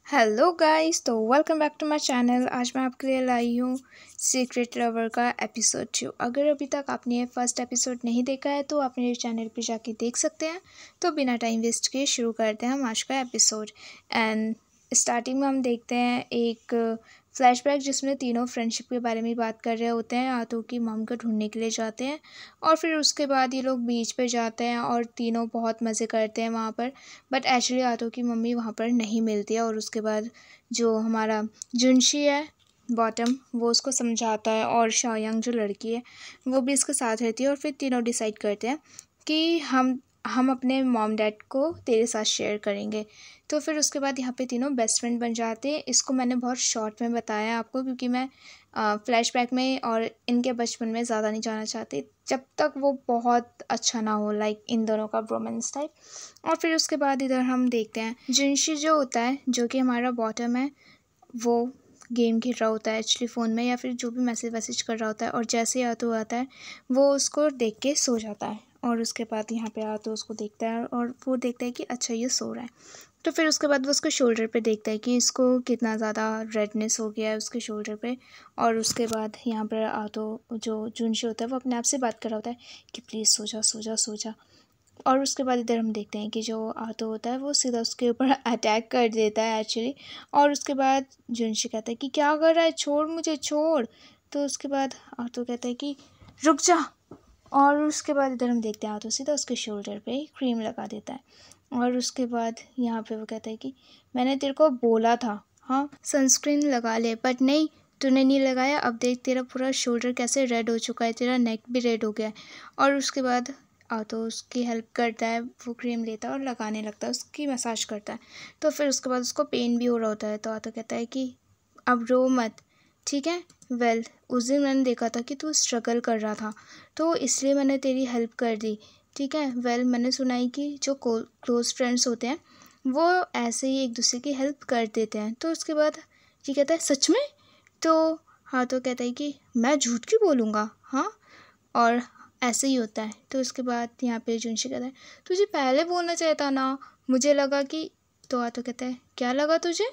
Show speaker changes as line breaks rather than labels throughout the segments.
Hello guys, तो welcome back to my channel. आज मैं आपके लिए लाई हूँ सीक्रेट लवर का एपिसोड 2। अगर अभी तक आपने ये फर्स्ट एपिसोड नहीं देखा है तो आप मेरे चैनल पे जाके देख सकते हैं। तो बिना टाइम वेस्ट किए शुरू करते हैं हम आज का एपिसोड। एंड स्टार्टिंग में हम देखते हैं एक फ्लैशबैक जिसमें तीनों फ्रेंडशिप के बारे में बात कर रहे होते हैं। आतो की मॉम को ढूंढने के लिए जाते हैं और फिर उसके बाद ये लोग बीच पे जाते हैं और तीनों बहुत मज़े करते हैं वहाँ पर। बट एक्चुअली आतो की मम्मी वहाँ पर नहीं मिलती है और उसके बाद जो हमारा जुनशी है बॉटम, वो उसको समझाता है और शाओयांग जो लड़की है वो भी इसके साथ रहती है और फिर तीनों डिसाइड करते हैं कि हम अपने मॉम डैड को तेरे साथ शेयर करेंगे। तो फिर उसके बाद यहाँ पे तीनों बेस्ट फ्रेंड बन जाते हैं। इसको मैंने बहुत शॉर्ट में बताया आपको क्योंकि मैं फ्लैशबैक में और इनके बचपन में ज़्यादा नहीं जाना चाहती जब तक वो बहुत अच्छा ना हो, लाइक इन दोनों का रोमांस टाइप। और फिर उसके बाद इधर हम देखते हैं जिनशी जो होता है, जो कि हमारा बॉटम है, वो गेम खेल रहा होता है एक्चुअली फ़ोन में या फिर जो भी मैसेज वैसेज कर रहा होता है। और जैसे ही आतो आता है वो उसको देख के सो जाता है और उसके बाद यहाँ पे आतो उसको देखता है और वो देखता है कि अच्छा ये सो रहा है। तो फिर उसके बाद वो उसके शोल्डर पे देखता है कि इसको कितना ज़्यादा रेडनेस हो गया है उसके शोल्डर पे। और उसके बाद यहाँ पर आतो जो जुनशी होता है वो अपने आप से बात कर रहा होता है कि प्लीज़ सो जा सो जा सो जा। और उसके बाद इधर हम देखते हैं कि जो आतो होता है वो सीधा उसके ऊपर अटैक कर देता है एक्चुअली। और उसके बाद जुनशी कहता है कि क्या कर रहा है, छोड़ मुझे छोड़। तो उसके बाद आतो कहता है कि रुक जा। और उसके बाद इधर हम देखते हैं आतो सीधा उसके शोल्डर पे क्रीम लगा देता है। और उसके बाद यहाँ पे वो कहता है कि मैंने तेरे को बोला था, हाँ सनस्क्रीन लगा ले, बट नहीं तूने नहीं लगाया। अब देख तेरा पूरा शोल्डर कैसे रेड हो चुका है, तेरा नेक भी रेड हो गया है। और उसके बाद तो उसकी हेल्प करता है, वो क्रीम लेता है और लगाने लगता है, उसकी मसाज करता है। तो फिर उसके बाद उसको पेन भी हो रहा होता है तो आतो कहता है कि अब रो मत, ठीक है। वेल उस दिन मैंने देखा था कि तू स्ट्रगल कर रहा था तो इसलिए मैंने तेरी हेल्प कर दी, ठीक है। वेल मैंने सुना है कि जो क्लोज फ्रेंड्स होते हैं वो ऐसे ही एक दूसरे की हेल्प कर देते हैं। तो उसके बाद ये कहता है सच में। तो हाँ तो कहता है कि मैं झूठ क्यों बोलूँगा, हाँ। और ऐसे ही होता है। तो उसके बाद यहाँ पे जुनशी कहता है तुझे पहले बोलना चाहिए था ना, मुझे लगा कि। तो आतो कहता है क्या लगा तुझे।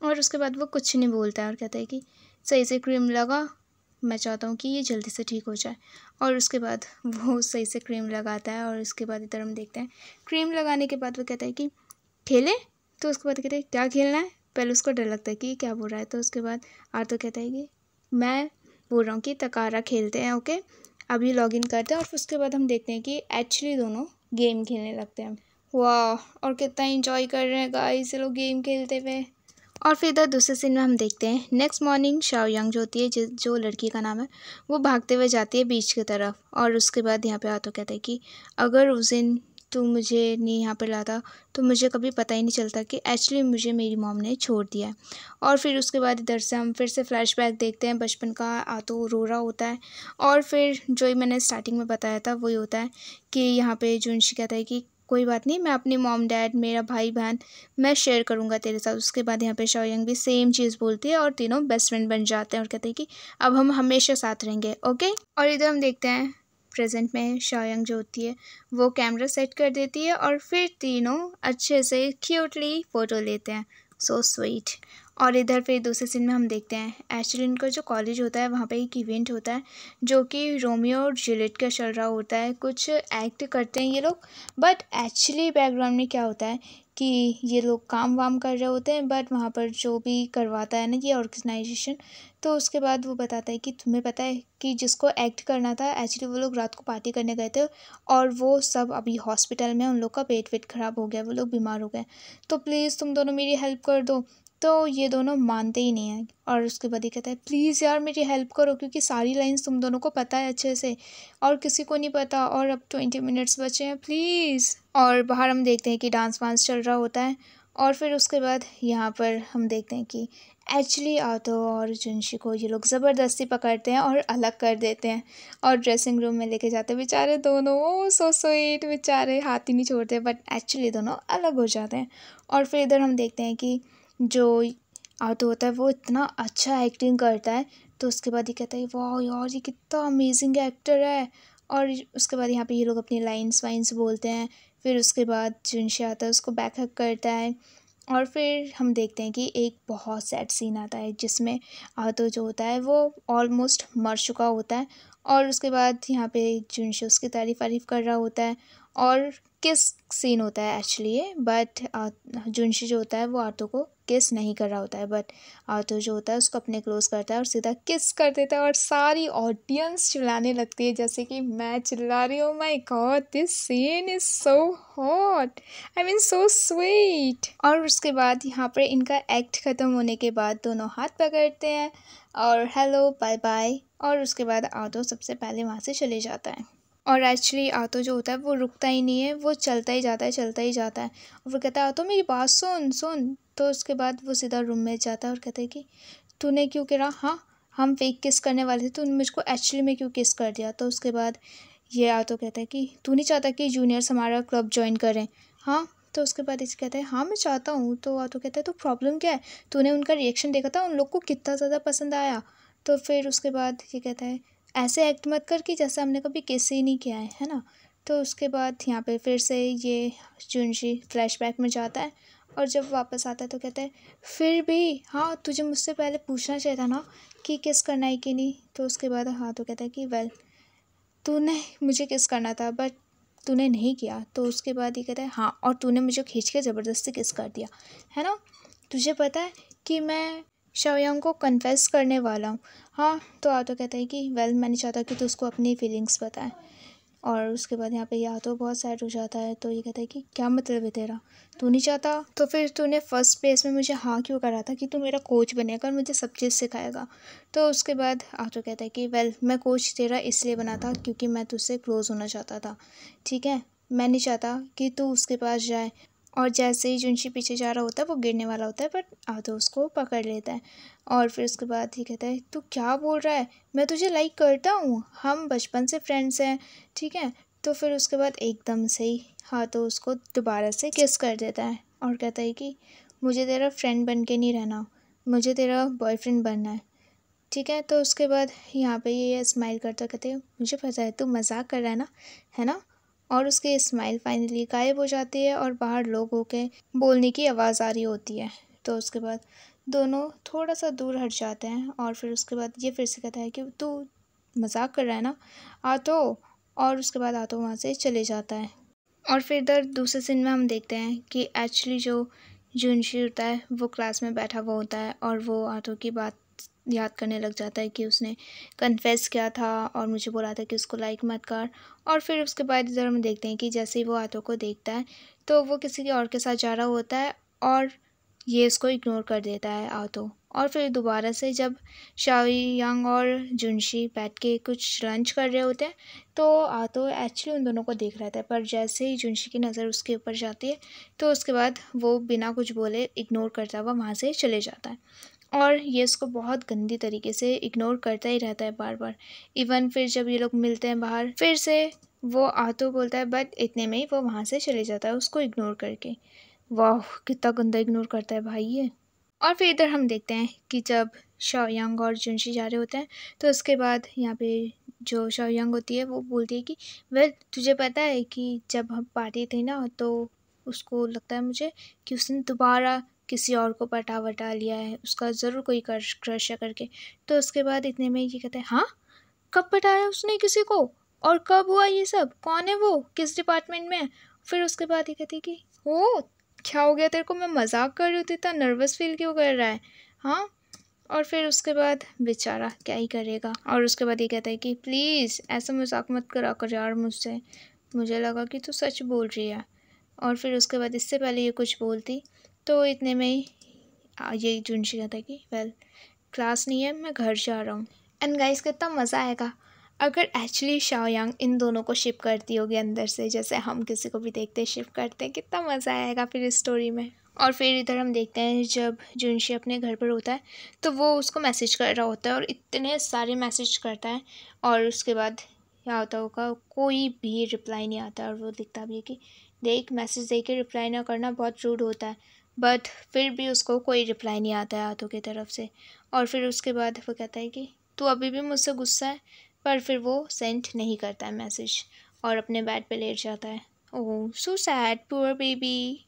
और उसके बाद वो कुछ नहीं बोलता है और कहता है कि सही से क्रीम लगा, मैं चाहता हूँ कि ये जल्दी से ठीक हो जाए। और उसके बाद वो सही से क्रीम लगाता है और उसके बाद इधर हम देखते हैं क्रीम लगाने के बाद वो कहता है कि खेले। तो उसके बाद कहते हैं क्या खेलना है। पहले उसको डर लगता है कि क्या बोल रहा है। तो उसके बाद आर्तो कहता है कि मैं बोल रहा हूँ कि तकारा खेलते हैं, ओके। अभी लॉगिन करते हैं और फिर उसके बाद हम देखते हैं कि एक्चुअली दोनों गेम खेलने लगते हैं। वाह, और कितना एंजॉय कर रहे हैं गाइस ये लोग गेम खेलते हुए। और फिर इधर दूसरे सीन में हम देखते हैं नेक्स्ट मॉर्निंग शाओयांग जो होती है, जो लड़की का नाम है, वो भागते हुए जाती है बीच की तरफ। और उसके बाद यहाँ पे आतो कहता है कि अगर उस दिन तू मुझे नहीं यहाँ पर लाता तो मुझे कभी पता ही नहीं चलता कि एक्चुअली मुझे मेरी मॉम ने छोड़ दिया है। और फिर उसके बाद इधर से हम फिर से फ्लैशबैक देखते हैं बचपन का। आतो रो रहा होता है और फिर जो ही मैंने स्टार्टिंग में बताया था वही होता है कि यहाँ पे जुनशी कहता है कि कोई बात नहीं, मैं अपनी मॉम डैड मेरा भाई बहन मैं शेयर करूँगा तेरे साथ। उसके बाद यहाँ पे शाओयांग भी सेम चीज़ बोलती है और तीनों बेस्ट फ्रेंड बन जाते हैं और कहते हैं कि अब हम हमेशा साथ रहेंगे, ओके। और इधर हम देखते हैं प्रेजेंट में शाओयांग जो होती है वो कैमरा सेट कर देती है और फिर तीनों अच्छे से क्यूटली फ़ोटो लेते हैं। सो स्वीट। और इधर फिर दूसरे सीन में हम देखते हैं एक्चुअली इनका जो कॉलेज होता है वहाँ पे एक इवेंट होता है जो कि रोमियो और जूलियट का चल रहा होता है। कुछ एक्ट करते हैं ये लोग, बट एक्चुअली बैकग्राउंड में क्या होता है कि ये लोग काम वाम कर रहे होते हैं। बट वहाँ पर जो भी करवाता है ना ये ऑर्गेनाइजेशन, तो उसके बाद वो बताता है कि तुम्हें पता है कि जिसको एक्ट करना था एक्चुअली वो लोग रात को पार्टी करने गए थे और वो सब अभी हॉस्पिटल में, उन लोग का पेट वेट ख़राब हो गया, वो लोग बीमार हो गए, तो प्लीज़ तुम दोनों मेरी हेल्प कर दो। तो ये दोनों मानते ही नहीं हैं और उसके बाद ये कहता है प्लीज़ यार मेरी हेल्प करो क्योंकि सारी लाइंस तुम दोनों को पता है अच्छे से और किसी को नहीं पता और अब 20 मिनट्स बचे हैं प्लीज़। और बाहर हम देखते हैं कि डांस वांस चल रहा होता है। और फिर उसके बाद यहाँ पर हम देखते हैं कि एक्चुअली आतो और जुनशी को ये लोग ज़बरदस्ती पकड़ते हैं और अलग कर देते हैं और ड्रेसिंग रूम में लेके जाते हैं। बेचारे दोनों, ओ सो स्वीट, बेचारे हाथ ही नहीं छोड़ते, बट एक्चुअली दोनों अलग हो जाते हैं। और फिर इधर हम देखते हैं कि जो आतो होता है वो इतना अच्छा एक्टिंग करता है। तो उसके बाद ये कहता है वाह यार ये कितना अमेजिंग एक्टर है। और उसके बाद यहाँ पे ये लोग अपनी लाइन्स वाइन्स बोलते हैं। फिर उसके बाद जुनशी आता है उसको बैकअप करता है और फिर हम देखते हैं कि एक बहुत सैड सीन आता है जिसमें आतो जो होता है वो ऑलमोस्ट मर चुका होता है। और उसके बाद यहाँ पे जुनशी उसकी तारीफ़ कर रहा होता है। और किस सीन होता है एक्चुअली ये, बट जुनशी जो होता है वो आतो को किस नहीं कर रहा होता है, बट आतो जो होता है उसको अपने क्लोज करता है और सीधा किस कर देता है। और सारी ऑडियंस चिल्लाने लगती है जैसे कि मैं चिल्ला रही हूँ। My God, this scene is so hot, I mean so sweet. और उसके बाद यहाँ पर इनका एक्ट ख़त्म होने के बाद दोनों हाथ पकड़ते हैं और हेलो बाय बाय। और उसके बाद आतो सबसे पहले वहाँ से चले जाता है। और एक्चुअली आतो जो होता है वो रुकता ही नहीं है, वो चलता ही जाता है, चलता ही जाता है। और वो कहता है आतो मेरी बात सुन सुन। तो उसके बाद वो सीधा रूम में जाता है और कहता है कि तूने क्यों करा, हाँ हम फेक किस करने वाले थे, तूने मुझको एक्चुअली में क्यों किस कर दिया। तो उसके बाद ये आतो कहता है कि तू नहीं चाहता कि जूनियर्स हमारा क्लब ज्वाइन करें, हाँ। तो उसके बाद इसे कहता है हाँ मैं चाहता हूँ। तो आतो कहता है तो प्रॉब्लम क्या है, तूने उनका रिएक्शन देखा था, उन लोग को कितना ज़्यादा पसंद आया। तो फिर उसके बाद ये कहता है ऐसे एक्ट मत कर कि जैसे हमने कभी किस ही नहीं किया है ना। तो उसके बाद यहाँ पे फिर से ये जुनशी फ्लैशबैक में जाता है और जब वापस आता है तो कहता है फिर भी हाँ तुझे मुझसे पहले पूछना चाहिए था ना कि किस करना है कि नहीं। तो उसके बाद हाँ तो कहता है कि वेल तूने मुझे किस करना था बट तूने नहीं किया। तो उसके बाद ये कहता है हाँ और तूने मुझे खींच के ज़बरदस्ती किस कर दिया है ना। तुझे पता है कि मैं शाओयांग को कन्फेस करने वाला हूँ, हाँ। तो आतो कहता है कि वेल मैं नहीं चाहता कि तू उसको अपनी फीलिंग्स बताए। और उसके बाद यहाँ पे या तो बहुत सैड हो जाता है। तो ये कहता है कि क्या मतलब है तेरा, तू नहीं चाहता तो फिर तूने फर्स्ट प्लेस में मुझे हाँ क्यों करा था कि तू मेरा कोच बनेगा और मुझे सब चीज़ सिखाएगा। तो उसके बाद आतो कहता है कि वेल मैं कोच तेरा इसलिए बना था क्योंकि मैं तुझसे क्लोज़ होना चाहता था, ठीक है। मैं नहीं चाहता कि तू उसके पास जाए। और जैसे ही जुनशी पीछे जा रहा होता है वो गिरने वाला होता है बट आतो उसको पकड़ लेता है। और फिर उसके बाद ही कहता है तू क्या बोल रहा है, मैं तुझे लाइक करता हूँ, हम बचपन से फ्रेंड्स हैं, ठीक है। तो फिर उसके बाद एकदम से ही हाथों उसको दोबारा से किस कर देता है और कहता है कि मुझे तेरा फ्रेंड बन के नहीं रहना, मुझे तेरा बॉयफ्रेंड बनना है, ठीक है। तो उसके बाद यहाँ पे ये स्माइल करता कहते हैं मुझे पता है तू मजाक कर रहा है ना। और उसकी स्माइल फाइनली गायब हो जाती है और बाहर लोगों के बोलने की आवाज़ आ रही होती है। तो उसके बाद दोनों थोड़ा सा दूर हट जाते हैं और फिर उसके बाद ये फिर से कहता है कि तू मजाक कर रहा है ना आतो। और उसके बाद आतो वहाँ से चले जाता है। और फिर इधर दूसरे सीन में हम देखते हैं कि एक्चुअली जो जुनशी होता है वो क्लास में बैठा हुआ होता है और वो आतो की बात याद करने लग जाता है कि उसने कन्फेस किया था और मुझे बोला था कि उसको लाइक मत कर। और फिर उसके बाद इधर हम देखते हैं कि जैसे ही वो आतो को देखता है तो वो किसी के और के साथ जा रहा होता है और ये इसको इग्नोर कर देता है आतो। और फिर दोबारा से जब शाओयांग और जुनशी बैठ के कुछ लंच कर रहे होते हैं तो आतो एक्चुअली उन दोनों को देख रहा था, पर जैसे ही जुनशी की नज़र उसके ऊपर जाती है तो उसके बाद वो बिना कुछ बोले इग्नोर करता हुआ वहाँ से चले जाता है। और ये उसको बहुत गंदी तरीके से इग्नोर करता ही रहता है बार बार। इवन फिर जब ये लोग मिलते हैं बाहर फिर से वो आतो बोलता है बट इतने में ही वो वहाँ से चले जाता है उसको इग्नोर करके। वाह कितना गंदा इग्नोर करता है भाई ये। और फिर इधर हम देखते हैं कि जब शाओयांग और जुनशी जा रहे होते हैं तो उसके बाद यहाँ पे जो शाओयांग होती है वो बोलती है कि वेल तुझे पता है कि जब हम पार्टी थी ना तो उसको लगता है मुझे कि उसने दोबारा किसी और को पटा वटा लिया है, उसका ज़रूर कोई क्रश है करके। तो उसके बाद इतने में ये कहते हैं हाँ कब पटाया उसने किसी को और कब हुआ ये सब, कौन है वो, किस डिपार्टमेंट में है। फिर उसके बाद ये कहती है कि ओ क्या हो गया तेरे को, मैं मजाक कर रही हूँ, इतना नर्वस फील क्यों कर रहा है, हाँ। और फिर उसके बाद बेचारा क्या ही करेगा। और उसके बाद ये कहता है कि प्लीज़ ऐसा मजाक मत करा कर यार मुझसे, मुझे लगा कि तू सच बोल रही है। और फिर उसके बाद इससे पहले ये कुछ बोलती तो इतने में ही ये जुनशी कहता है कि वेल क्लास नहीं है मैं घर जा रहा हूँ। एंड गाइस कितना मज़ा आएगा अगर एक्चुअली शाओयांग इन दोनों को शिप करती होगी अंदर से, जैसे हम किसी को भी देखते हैं शिप करते हैं, कितना मज़ा आएगा फिर इस स्टोरी में। और फिर इधर हम देखते हैं जब जुनशी अपने घर पर होता है तो वो उसको मैसेज कर रहा होता है और इतने सारे मैसेज करता है और उसके बाद क्या होता होगा कोई भी रिप्लाई नहीं आता। और वो दिखता भी है कि देख मैसेज देख के रिप्लाई ना करना बहुत रूड होता है, बट फिर भी उसको कोई रिप्लाई नहीं आता है आतो की तरफ से। और फिर उसके बाद वो कहता है कि तू अभी भी मुझसे गुस्सा है, पर फिर वो सेंड नहीं करता है मैसेज और अपने बेड पे लेट जाता है। ओह सो सैड पुअर बेबी।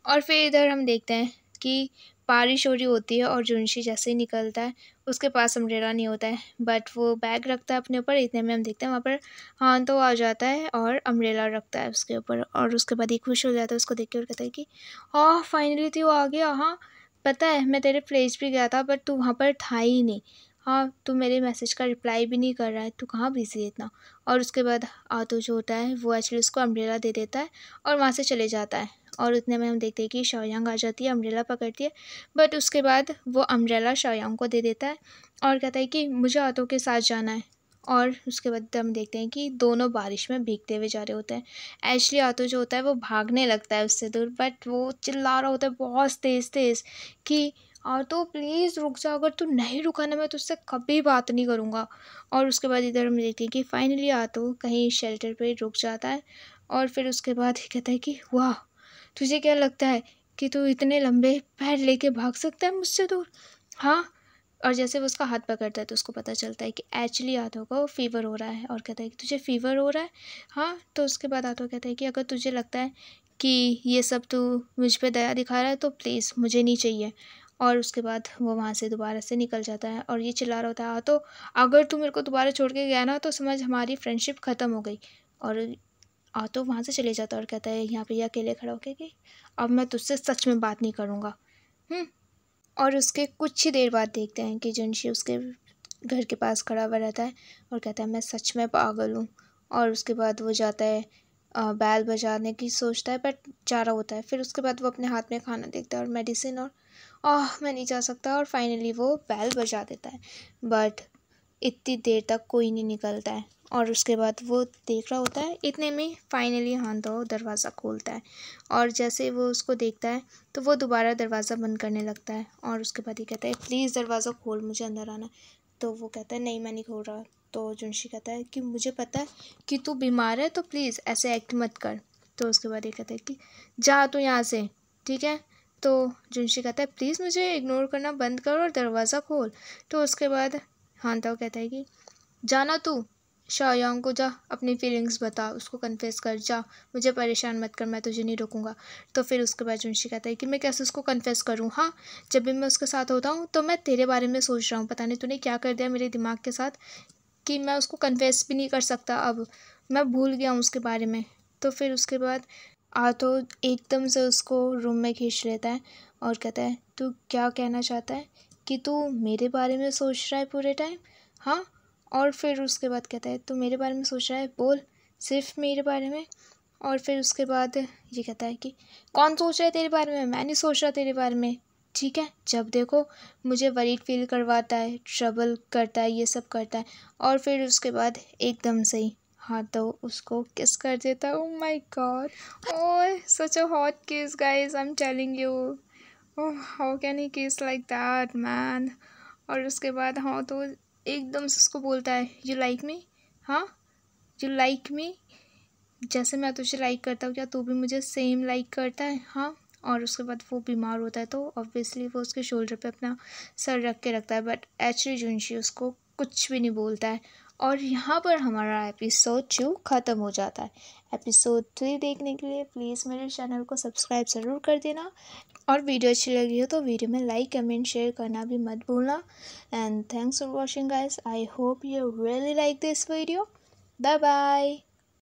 और फिर इधर हम देखते हैं कि बारिश हो रही होती है और जुनशी जैसे ही निकलता है उसके पास अम्ब्रेला नहीं होता है, बट वो बैग रखता है अपने ऊपर। इतने में हम देखते हैं वहाँ पर हांतो आ जाता है और अम्ब्रेला रखता है उसके ऊपर, और उसके बाद ये खुश हो जाता है उसको देख के और कहता है कि हाँ फाइनली तू आ गया। हाँ पता है मैं तेरे प्लेस भी गया था बट तू वहाँ पर था ही नहीं। हाँ तू मेरे मैसेज का रिप्लाई भी नहीं कर रहा है, तू कहाँ बिजी है इतना। और उसके बाद आतो जो होता है वो एक्चुअली उसको अम्ब्रेला दे देता है और वहाँ से चले जाता है। और उतने में हम देखते हैं कि शाओयांग आ जाती है, अम्ब्रेला पकड़ती है, बट उसके बाद वो अम्ब्रेला शाओयांग को दे देता है और कहता है कि मुझे आतो के साथ जाना है। और उसके बाद हम देखते हैं कि दोनों बारिश में भीगते हुए जा रहे होते हैं। एक्चुअली आतो जो होता है वो भागने लगता है उससे दूर, बट वो चिल्ला रहा होता है बहुत तेज़ तेज़ कि आतो प्लीज़ रुक जा, अगर तू नहीं रुका ना मैं तुझसे कभी बात नहीं करूँगा। और उसके बाद इधर हम देखते हैं कि फाइनली आतो कहीं शेल्टर पे रुक जाता है और फिर उसके बाद कहता है कि वाह तुझे क्या लगता है कि तू इतने लंबे पैर लेके भाग सकता है मुझसे दूर। हाँ और जैसे वो उसका हाथ पकड़ता है तो उसको पता चलता है कि एक्चुअली आतो को फ़ीवर हो रहा है और कहता है कि तुझे फ़ीवर हो रहा है। हाँ तो उसके बाद आतो कहता है कि अगर तुझे लगता है कि ये सब तू मुझ पे दया दिखा रहा है तो प्लीज़ मुझे नहीं चाहिए। और उसके बाद वो वहाँ से दोबारा से निकल जाता है और ये चिल्ला रहा होता है आतो अगर तू मेरे को दोबारा छोड़ के गया ना तो समझ हमारी फ्रेंडशिप ख़त्म हो गई। और आतो वहाँ से चले जाता है और कहता है यहाँ पे ये अकेले खड़ा होकर कि अब मैं तुझसे सच में बात नहीं करूँगा। और उसके कुछ ही देर बाद देखते हैं कि जुनशी उसके घर के पास खड़ा हुआ रहता है और कहता है मैं सच में पागल हूँ। और उसके बाद वो जाता है बैल बजाने की सोचता है बट जा रहा होता है। फिर उसके बाद वो अपने हाथ में खाना देखता है और मेडिसिन और मैं नहीं जा सकता, और फाइनली वो बैल बजा देता है। बट इतनी देर तक कोई नहीं निकलता है और उसके बाद वो देख रहा होता है। इतने में फाइनली हांतो दरवाज़ा खोलता है और जैसे वो उसको देखता है तो वो दोबारा दरवाज़ा बंद करने लगता है और उसके बाद ये कहता है प्लीज़ दरवाज़ा खोल मुझे अंदर आना। तो वो कहता है नहीं मैं नहीं खोल रहा। तो जुनशी कहता है कि मुझे पता है कि तू बीमार है तो प्लीज़ ऐसे एक्ट मत कर। तो उसके बाद ये कहता है कि जा तू यहाँ से, ठीक है। तो जुनशी कहता है प्लीज़ मुझे इग्नोर करना बंद कर और दरवाज़ा खोल। तो उसके बाद हांतो कहता है कि जाना तू शाओयांग को, जा अपनी फीलिंग्स बता, उसको कन्फेस कर, जा मुझे परेशान मत कर, मैं तुझे नहीं रोकूंगा। तो फिर उसके बाद जुनशी कहता है कि मैं कैसे उसको कन्फेस करूँ। हाँ जब भी मैं उसके साथ होता हूँ तो मैं तेरे बारे में सोच रहा हूँ, पता नहीं तूने क्या कर दिया मेरे दिमाग के साथ कि मैं उसको कन्फेस भी नहीं कर सकता, अब मैं भूल गया हूँ उसके बारे में। तो फिर उसके बाद आतो एकदम से उसको रूम में खींच लेता है और कहता है तू क्या कहना चाहता है कि तू मेरे बारे में सोच रहा है पूरे टाइम। हाँ और फिर उसके बाद कहता है तू मेरे बारे में सोच रहा है, बोल सिर्फ मेरे बारे में। और फिर उसके बाद ये कहता है कि कौन सोच रहा है तेरे बारे में, मैं नहीं सोच रहा तेरे बारे में, ठीक है। जब देखो मुझे वरीड फील करवाता है, ट्रबल करता है, ये सब करता है। और फिर उसके बाद एकदम से ही हाँ तो उसको किस कर देता है। Oh my god, oh such a hot kiss guys, I am telling you. Oh how can he kiss like that man. और उसके बाद हाँ तो एकदम से उसको बोलता है यू लाइक मी। हाँ यू लाइक मी, जैसे मैं तुझे लाइक करता हूँ क्या तू भी मुझे सेम लाइक करता है। हाँ और उसके बाद वो बीमार होता है तो ऑब्वियसली वो उसके शोल्डर पे अपना सर रख के रखता है, बट एक्चुअली जुनशी उसको कुछ भी नहीं बोलता है। और यहाँ पर हमारा एपिसोड 2 ख़त्म हो जाता है। एपिसोड 3 देखने के लिए प्लीज़ मेरे चैनल को सब्सक्राइब ज़रूर कर देना, और वीडियो अच्छी लगी हो तो वीडियो में लाइक कमेंट शेयर करना भी मत भूलना। And thanks for watching guys, I hope you really like this video. Bye bye.